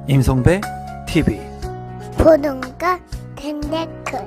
임성배 TV 보는 거 텐데크.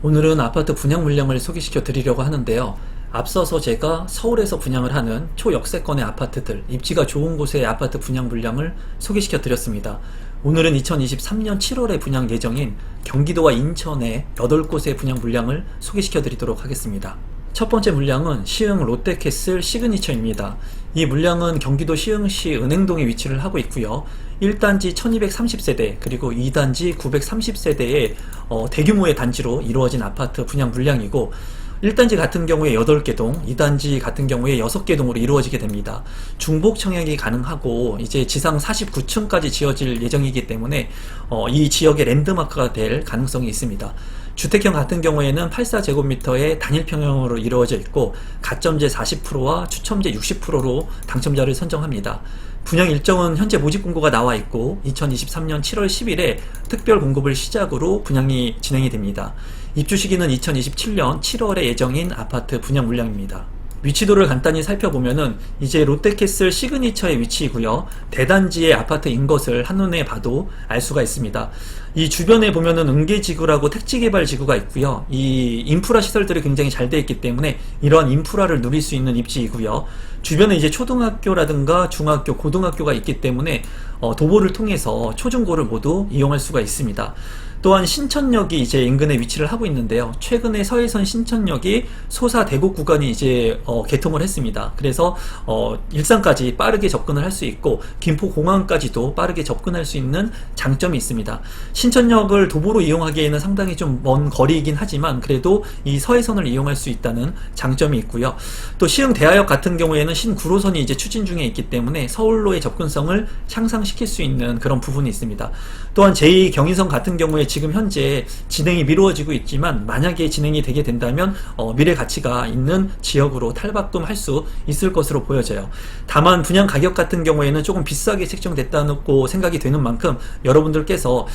오늘은 아파트 분양 물량을 소개시켜 드리려고 하는데요. 앞서서 제가 서울에서 분양을 하는 초역세권의 아파트들, 입지가 좋은 곳의 아파트 분양 물량을 소개시켜 드렸습니다. 오늘은 2023년 7월에 분양 예정인 경기도와 인천의 8곳의 분양 물량을 소개시켜 드리도록 하겠습니다. 첫 번째 물량은 시흥 롯데캐슬 시그니처입니다. 이 물량은 경기도 시흥시 은행동에 위치를 하고 있고요. 1단지 1230세대 그리고 2단지 930세대의 대규모의 단지로 이루어진 아파트 분양 물량이고, 1단지 같은 경우에 8개 동, 2단지 같은 경우에 6개 동으로 이루어지게 됩니다. 중복 청약이 가능하고 이제 지상 49층까지 지어질 예정이기 때문에 이 지역의 랜드마크가 될 가능성이 있습니다. 주택형 같은 경우에는 84제곱미터의 단일평형으로 이루어져 있고, 가점제 40%와 추첨제 60%로 당첨자를 선정합니다. 분양 일정은 현재 모집 공고가 나와 있고 2023년 7월 10일에 특별 공급을 시작으로 분양이 진행이 됩니다. 입주 시기는 2027년 7월에 예정인 아파트 분양 물량입니다. 위치도를 간단히 살펴보면은 이제 롯데캐슬 시그니처의 위치이고요. 대단지의 아파트인 것을 한눈에 봐도 알 수가 있습니다. 이 주변에 보면은 응계지구라고 택지개발지구가 있고요. 이 인프라 시설들이 굉장히 잘 되어 있기 때문에 이러한 인프라를 누릴 수 있는 입지이고요. 주변에 이제 초등학교라든가 중학교, 고등학교가 있기 때문에 도보를 통해서 초중고를 모두 이용할 수가 있습니다. 또한 신천역이 이제 인근에 위치를 하고 있는데요. 최근에 서해선 신천역이 소사 대곡 구간이 이제 개통을 했습니다. 그래서 일산까지 빠르게 접근을 할 수 있고 김포공항까지도 빠르게 접근할 수 있는 장점이 있습니다. 신천역을 도보로 이용하기에는 상당히 좀 먼 거리이긴 하지만 그래도 이 서해선을 이용할 수 있다는 장점이 있고요. 또 시흥 대하역 같은 경우에는 신구로선이 이제 추진 중에 있기 때문에 서울로의 접근성을 향상시킬 수 있는 그런 부분이 있습니다. 또한 제2경인선 같은 경우에 지금 현재 진행이 미루어지고 있지만 만약에 진행이 되게 된다면 미래 가치가 있는 지역으로 탈바꿈 할 수 있을 것으로 보여져요. 다만 분양 가격 같은 경우에는 조금 비싸게 책정됐다고 생각이 되는 만큼 여러분들께서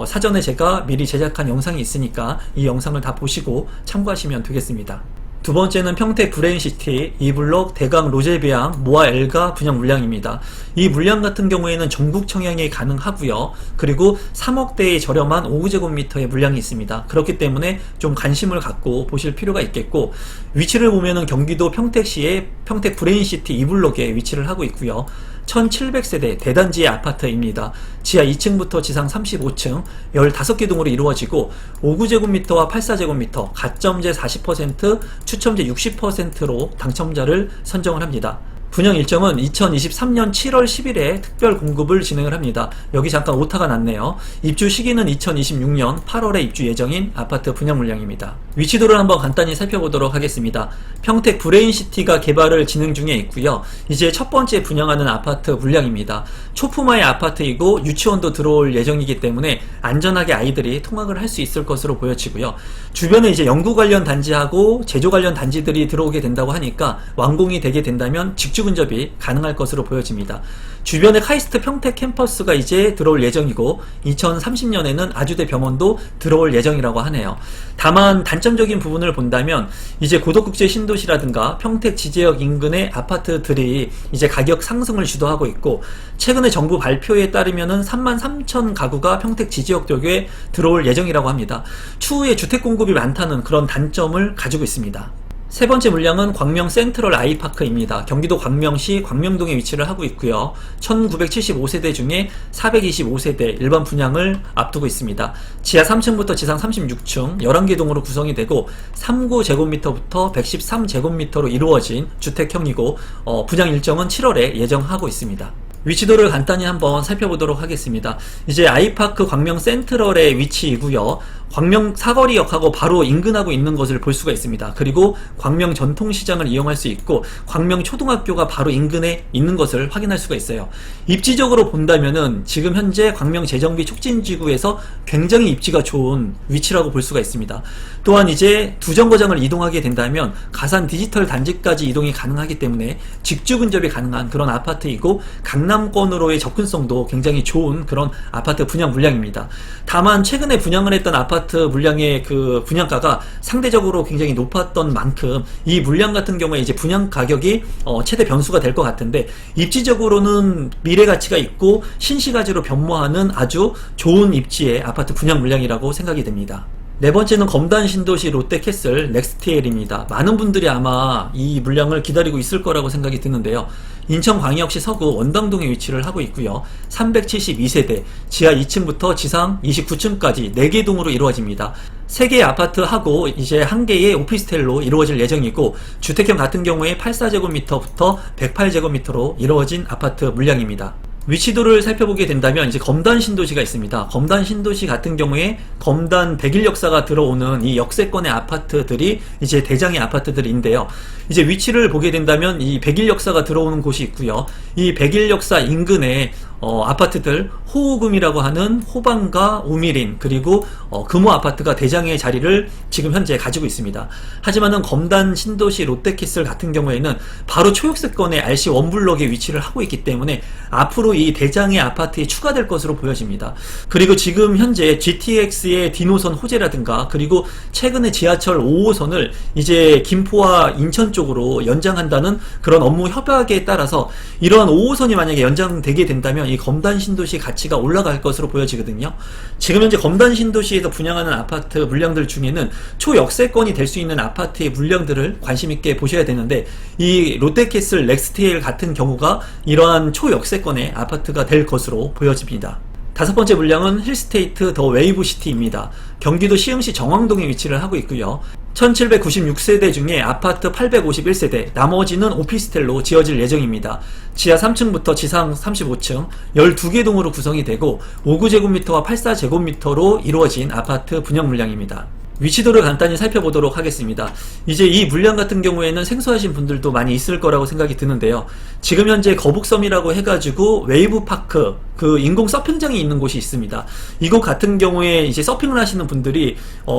사전에 제가 미리 제작한 영상이 있으니까 이 영상을 다 보시고 참고하시면 되겠습니다. 두 번째는 평택 브레인시티 2블록 대강 로제배양 모아 엘가 분양 물량입니다. 이 물량 같은 경우에는 전국 청약이 가능하고요. 그리고 3억대의 저렴한 5제곱미터의 물량이 있습니다. 그렇기 때문에 좀 관심을 갖고 보실 필요가 있겠고, 위치를 보면은 경기도 평택시의 평택 브레인시티 2블록에 위치를 하고 있고요. 1700세대 대단지의 아파트입니다. 지하 2층부터 지상 35층 15개 동으로 이루어지고 59제곱미터와 84제곱미터 가점제 40%, 추첨제 60%로 당첨자를 선정을 합니다. 분양 일정은 2023년 7월 10일에 특별 공급을 진행을 합니다. 여기 잠깐 오타가 났네요. 입주 시기는 2026년 8월에 입주 예정인 아파트 분양 물량입니다. 위치도를 한번 간단히 살펴보도록 하겠습니다. 평택 브레인시티가 개발을 진행 중에 있고요. 이제 첫 번째 분양하는 아파트 물량입니다. 초품화의 아파트이고 유치원도 들어올 예정이기 때문에 안전하게 아이들이 통학을 할 수 있을 것으로 보여지고요. 주변에 이제 연구 관련 단지하고 제조 관련 단지들이 들어오게 된다고 하니까 완공이 되게 된다면 직주 근접이 가능할 것으로 보여집니다. 주변에 카이스트 평택 캠퍼스가 이제 들어올 예정이고 2030년에는 아주대 병원도 들어올 예정이라고 하네요. 다만 단점적인 부분을 본다면 이제 고덕국제 신도시라든가 평택 지제역 인근의 아파트들이 이제 가격 상승을 주도하고 있고, 최근에 정부 발표에 따르면은 33,000 가구가 평택 지지역 쪽에 들어올 예정이라고 합니다. 추후에 주택 공급이 많다는 그런 단점을 가지고 있습니다. 세 번째 물량은 광명 센트럴 아이파크입니다. 경기도 광명시 광명동에 위치를 하고 있고요. 1975세대 중에 425세대 일반 분양을 앞두고 있습니다. 지하 3층부터 지상 36층 11개 동으로 구성이 되고 39제곱미터부터 113제곱미터로 이루어진 주택형이고 분양 일정은 7월에 예정하고 있습니다. 위치도를 간단히 한번 살펴보도록 하겠습니다. 이제 아이파크 광명 센트럴의 위치이고요. 광명 사거리역하고 바로 인근하고 있는 것을 볼 수가 있습니다. 그리고 광명 전통시장을 이용할 수 있고 광명 초등학교가 바로 인근에 있는 것을 확인할 수가 있어요. 입지적으로 본다면은 지금 현재 광명 재정비 촉진지구에서 굉장히 입지가 좋은 위치라고 볼 수가 있습니다. 또한 이제 두 정거장을 이동하게 된다면 가산 디지털 단지까지 이동이 가능하기 때문에 직주 근접이 가능한 그런 아파트이고, 강남권으로의 접근성도 굉장히 좋은 그런 아파트 분양 물량입니다. 다만 최근에 분양을 했던 아파트 아파트 물량의 그 분양가가 상대적으로 굉장히 높았던 만큼 이 물량 같은 경우에 이제 분양 가격이 최대 변수가 될 것 같은데, 입지적으로는 미래 가치가 있고 신시가지로 변모하는 아주 좋은 입지의 아파트 분양 물량이라고 생각이 됩니다. 네 번째는 검단 신도시 롯데캐슬 넥스트L입니다. 많은 분들이 아마 이 물량을 기다리고 있을 거라고 생각이 드는데요. 인천광역시 서구 원당동에 위치를 하고 있고요. 372세대, 지하 2층부터 지상 29층까지 4개 동으로 이루어집니다. 3개의 아파트하고 이제 1개의 오피스텔로 이루어질 예정이고, 주택형 같은 경우에 84제곱미터부터 108제곱미터로 이루어진 아파트 물량입니다. 위치도를 살펴보게 된다면 이제 검단 신도시가 있습니다. 검단 신도시 같은 경우에 검단 백일 역사가 들어오는 이 역세권의 아파트들이 이제 대장의 아파트들인데요. 이제 위치를 보게 된다면 이 백일 역사가 들어오는 곳이 있고요. 이 백일 역사 인근에 아파트들 호우금이라고 하는 호반과 우미린, 그리고 금호 아파트가 대장의 자리를 지금 현재 가지고 있습니다. 하지만은 검단 신도시 롯데캐슬 같은 경우에는 바로 초역세권의 RC 원블럭에 위치를 하고 있기 때문에 앞으로 이 대장의 아파트에 추가될 것으로 보여집니다. 그리고 지금 현재 GTX의 D노선 호재라든가, 그리고 최근에 지하철 5호선을 이제 김포와 인천 쪽으로 연장한다는 그런 업무 협약에 따라서 이러한 5호선이 만약에 연장되게 된다면 이 검단 신도시 가치가 올라갈 것으로 보여지거든요. 지금 현재 검단 신도시에서 분양하는 아파트 물량들 중에는 초역세권이 될 수 있는 아파트의 물량들을 관심 있게 보셔야 되는데, 이 롯데캐슬 넥스트L 같은 경우가 이러한 초역세권의 아파트가 될 것으로 보여집니다. 다섯 번째 물량은 힐스테이트 더 웨이브시티입니다. 경기도 시흥시 정왕동에 위치를 하고 있고요. 1796세대 중에 아파트 851세대, 나머지는 오피스텔로 지어질 예정입니다. 지하 3층부터 지상 35층 12개 동으로 구성이 되고 59제곱미터와 84제곱미터로 이루어진 아파트 분양 물량입니다. 위치도를 간단히 살펴보도록 하겠습니다. 이제 이 물량 같은 경우에는 생소하신 분들도 많이 있을 거라고 생각이 드는데요. 지금 현재 거북섬이라고 해가지고 웨이브파크, 그 인공 서핑장이 있는 곳이 있습니다. 이곳 같은 경우에 이제 서핑을 하시는 분들이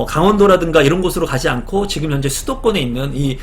강원도라든가 이런 곳으로 가지 않고 지금 현재 수도권에 있는 이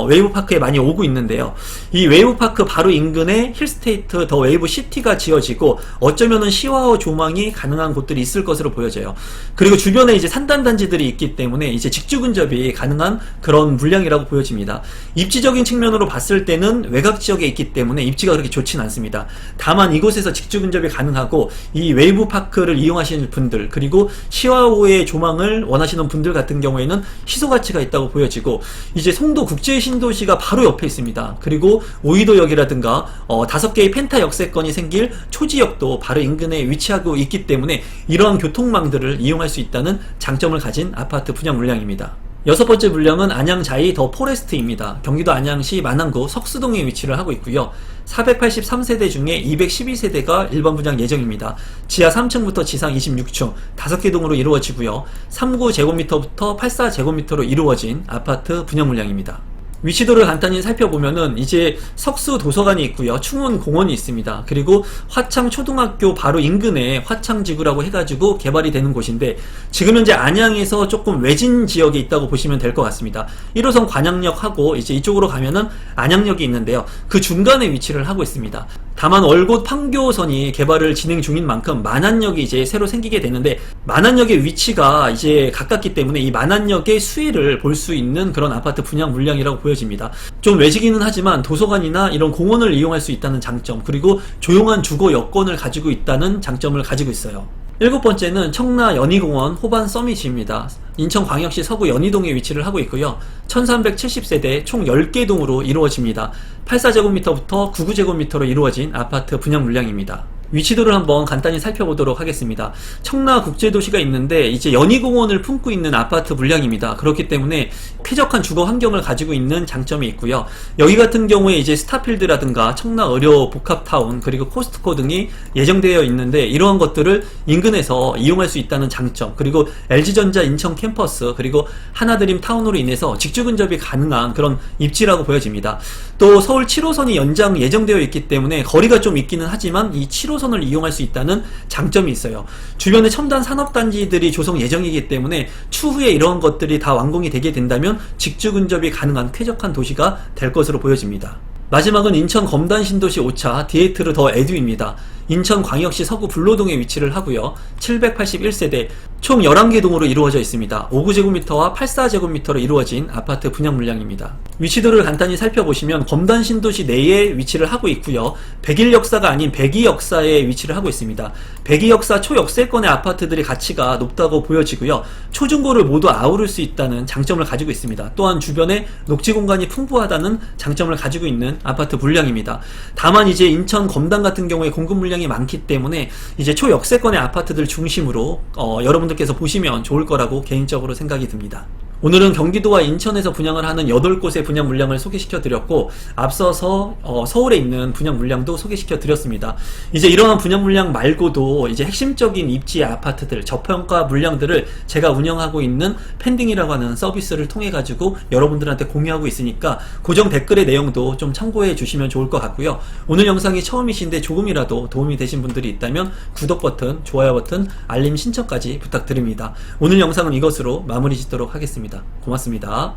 웨이브파크에 많이 오고 있는데요. 이 웨이브파크 바로 인근에 힐스테이트 더 웨이브시티가 지어지고 어쩌면은 시화호 조망이 가능한 곳들이 있을 것으로 보여져요. 그리고 주변에 이제 산단단지들이 있기 때문에 이제 직주 근접이 가능한 그런 물량이라고 보여집니다. 입지적인 측면으로 봤을 때는 외곽 지역에 있기 때문에 입지가 그렇게 좋진 않습니다. 다만 이곳에서 직주 근접이 가능하고 이 웨이브 파크를 이용하시는 분들, 그리고 시화호의 조망을 원하시는 분들 같은 경우에는 희소 가치가 있다고 보여지고, 이제 송도 국제 신도시가 바로 옆에 있습니다. 그리고 오이도역이라든가 5개의 펜타 역세권이 생길 초지역도 바로 인근에 위치하고 있기 때문에 이러한 교통망들을 이용할 수 있다는 장점을 가진 아파트 분양 물량입니다. 여섯 번째 물량은 안양자이 더 포레스트입니다. 경기도 안양시 만안구 석수동에 위치를 하고 있고요. 483세대 중에 212세대가 일반 분양 예정입니다. 지하 3층부터 지상 26층 5개 동으로 이루어지고요. 39제곱미터부터 84제곱미터로 이루어진 아파트 분양 물량입니다. 위치도를 간단히 살펴보면은 이제 석수 도서관이 있고요. 충원 공원이 있습니다. 그리고 화창 초등학교 바로 인근에 화창지구라고 해가지고 개발이 되는 곳인데, 지금 현재 안양에서 조금 외진 지역에 있다고 보시면 될 것 같습니다. 1호선 관양역하고 이제 이쪽으로 가면은 안양역이 있는데요. 그 중간에 위치를 하고 있습니다. 다만 월곶 판교선이 개발을 진행 중인 만큼 만안역이 이제 새로 생기게 되는데, 만안역의 위치가 이제 가깝기 때문에 이 만안역의 수혜를 볼 수 있는 그런 아파트 분양 물량이라고 보여집니다. 좀 외지기는 하지만 도서관이나 이런 공원을 이용할 수 있다는 장점, 그리고 조용한 주거 여건을 가지고 있다는 장점을 가지고 있어요. 일곱 번째는 청라 연희공원 호반 서밋입니다. 인천광역시 서구 연희동에 위치를 하고 있고요. 1370세대 총 10개 동으로 이루어집니다. 84제곱미터부터 99제곱미터로 이루어진 아파트 분양 물량입니다. 위치도를 한번 간단히 살펴보도록 하겠습니다. 청라 국제도시가 있는데 이제 연희공원을 품고 있는 아파트 물량입니다. 그렇기 때문에 쾌적한 주거 환경을 가지고 있는 장점이 있고요. 여기 같은 경우에 이제 스타필드라든가 청라 의료 복합타운, 그리고 코스트코 등이 예정되어 있는데, 이러한 것들을 인근에서 이용할 수 있다는 장점, 그리고 LG전자 인천 캠퍼스, 그리고 하나드림 타운으로 인해서 직주 근접이 가능한 그런 입지라고 보여집니다. 또 서울 7호선이 연장 예정되어 있기 때문에 거리가 좀 있기는 하지만 이 7호선을 이용할 수 있다는 장점이 있어요. 주변에 첨단 산업단지들이 조성 예정이기 때문에 추후에 이러한 것들이 다 완공이 되게 된다면 직주 근접이 가능한 쾌적한 도시가 될 것으로 보여집니다. 마지막은 인천 검단 신도시 5차 디에트르 더 에듀입니다. 인천광역시 서구 불로동에 위치를 하고요. 781세대 총 11개 동으로 이루어져 있습니다. 59제곱미터와 84제곱미터로 이루어진 아파트 분양 물량입니다. 위치도를 간단히 살펴보시면 검단 신도시 내에 위치를 하고 있고요. 백일 역사가 아닌 백이 역사에 위치를 하고 있습니다. 백이 역사 초역세권의 아파트들의 가치가 높다고 보여지고요. 초중고를 모두 아우를 수 있다는 장점을 가지고 있습니다. 또한 주변에 녹지 공간이 풍부하다는 장점을 가지고 있는 아파트 물량입니다. 다만 이제 인천 검단 같은 경우에 공급 물량이 많기 때문에 이제 초역세권의 아파트들 중심으로 여러분들께서 보시면 좋을 거라고 개인적으로 생각이 듭니다. 오늘은 경기도와 인천에서 분양을 하는 8곳의 분양 물량을 소개시켜 드렸고, 앞서서 서울에 있는 분양 물량도 소개시켜 드렸습니다. 이제 이러한 분양 물량 말고도 이제 핵심적인 입지의 아파트들, 저평가 물량들을 제가 운영하고 있는 펜딩이라고 하는 서비스를 통해 가지고 여러분들한테 공유하고 있으니까 고정 댓글의 내용도 좀 참고해 주시면 좋을 것 같고요. 오늘 영상이 처음이신데 조금이라도 도움이 되신 분들이 있다면 구독 버튼, 좋아요 버튼, 알림 신청까지 부탁드립니다. 오늘 영상은 이것으로 마무리 짓도록 하겠습니다. 고맙습니다.